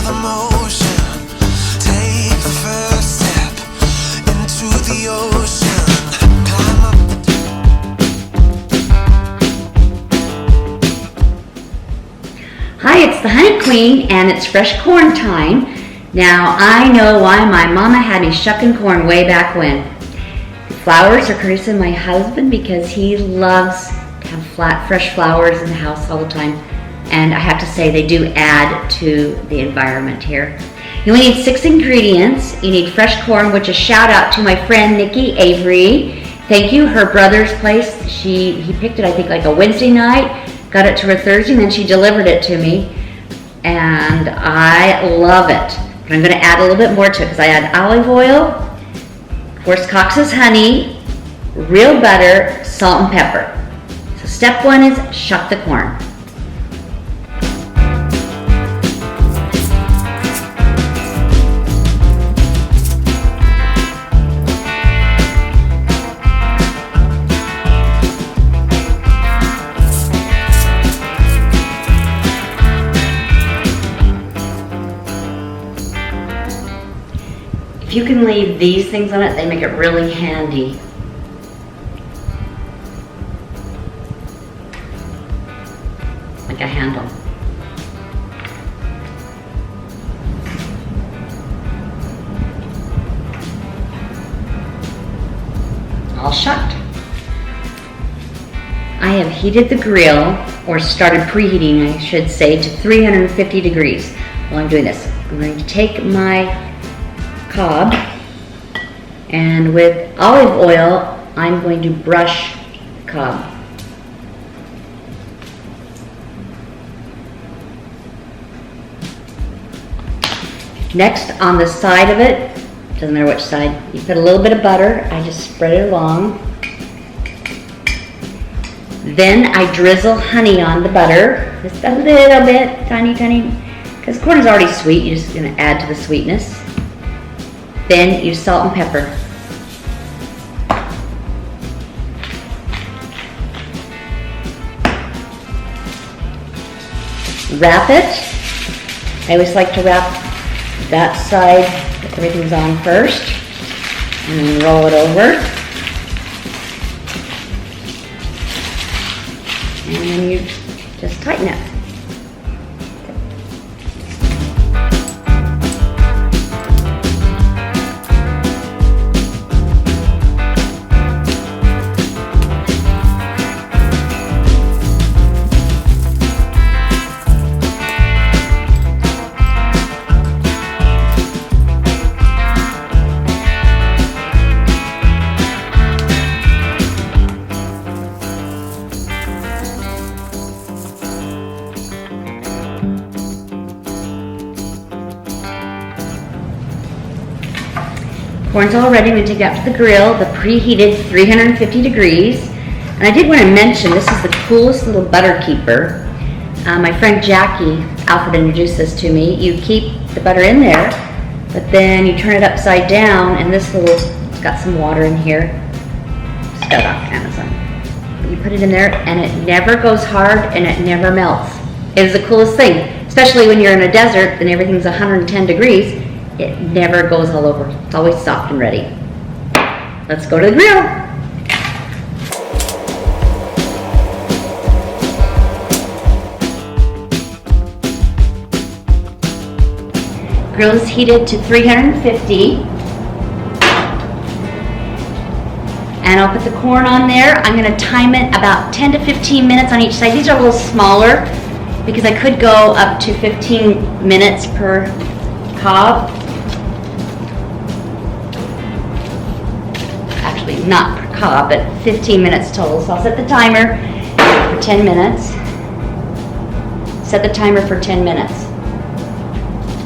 the motion. Take the first step into the ocean. Climb up. Hi, it's the Honey Queen, and it's fresh corn time. Now, I know why my mama had me shucking corn way back when. The flowers are courtesy of my husband because he loves to have fresh flowers in the house all the time. And I have to say, they do add to the environment here. You only need 6 ingredients. You need fresh corn, which is shout out to my friend Nikki Avery. Thank you. Her brother's place. He picked it, I think, like a Wednesday night. Got it to her Thursday, and then she delivered it to me. And I love it. But I'm going to add a little bit more to it because I add olive oil, of course, Cox's honey, real butter, salt, and pepper. So step 1 is shuck the corn. If you can leave these things on it, they make it really handy. Like a handle. All shucked. I have heated the grill, or started preheating, I should say, to 350 degrees while I'm doing this. I'm going to take my cob, and with olive oil I'm going to brush the cob. Next, on the side of it, doesn't matter which side, you put a little bit of butter. I just spread it along. Then I drizzle honey on the butter, just a little bit, tiny, because corn is already sweet. You're just going to add to the sweetness. Then you salt and pepper. Wrap it. I always like to wrap that side that everything's on first, and then roll it over. And then you just tighten it. Corn's all ready. I'm going to take it out to the grill, the preheated 350 degrees. And I did want to mention, this is the coolest little butter keeper. My friend Jackie Alfred introduced this to me. You keep the butter in there, but then you turn it upside down, and this little, it's got some water in here. Just got it off Amazon. You put it in there, and it never goes hard, and it never melts. It is the coolest thing, especially when you're in a desert and everything's 110 degrees. It never goes all over. It's always soft and ready. Let's go to the grill. Grill is heated to 350. And I'll put the corn on there. I'm going to time it about 10 to 15 minutes on each side. These are a little smaller because I could go up to 15 minutes per cob. Not per cob, but 15 minutes total. So I'll set the timer for 10 minutes. Set the timer for 10 minutes.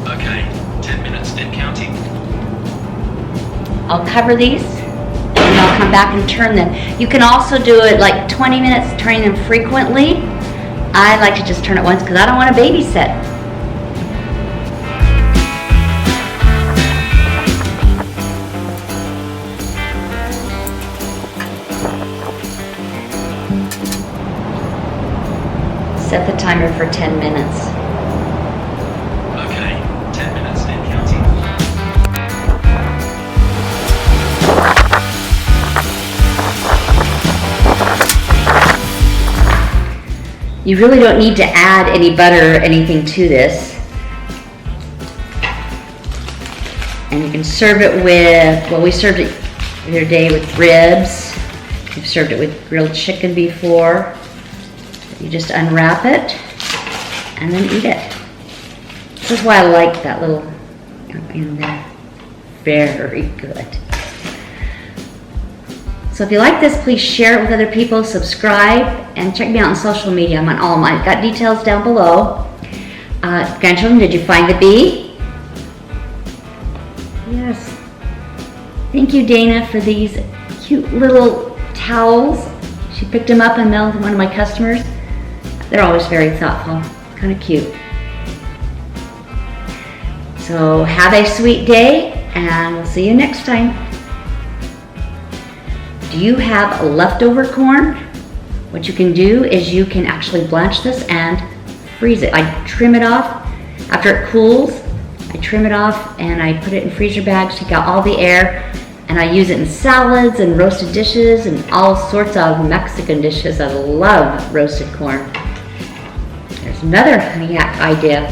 Okay, 10 minutes and counting. I'll cover these and I'll come back and turn them. You can also do it like 20 minutes, turning them frequently. I like to just turn it once because I don't want to babysit. Set the timer for 10 minutes. Okay, 10 You really don't need to add any butter or anything to this. And you can serve it with, well, we served it the other day with ribs. We've served it with grilled chicken before. You just unwrap it and then eat it. This is why I like that little in there. Very good. So if you like this, please share it with other people, subscribe, and check me out on social media. I'm on all of mine. I've got details down below. Grandchildren, did you find the bee? Yes. Thank you, Dana, for these cute little towels. She picked them up and mailed them to one of my customers. They're always very thoughtful, kind of cute. So have a sweet day, and we'll see you next time. Do you have leftover corn? What you can do is you can actually blanch this and freeze it. I trim it off after it cools. I trim it off and I put it in freezer bags, take out all the air, and I use it in salads and roasted dishes and all sorts of Mexican dishes. I love roasted corn. There's another hack idea.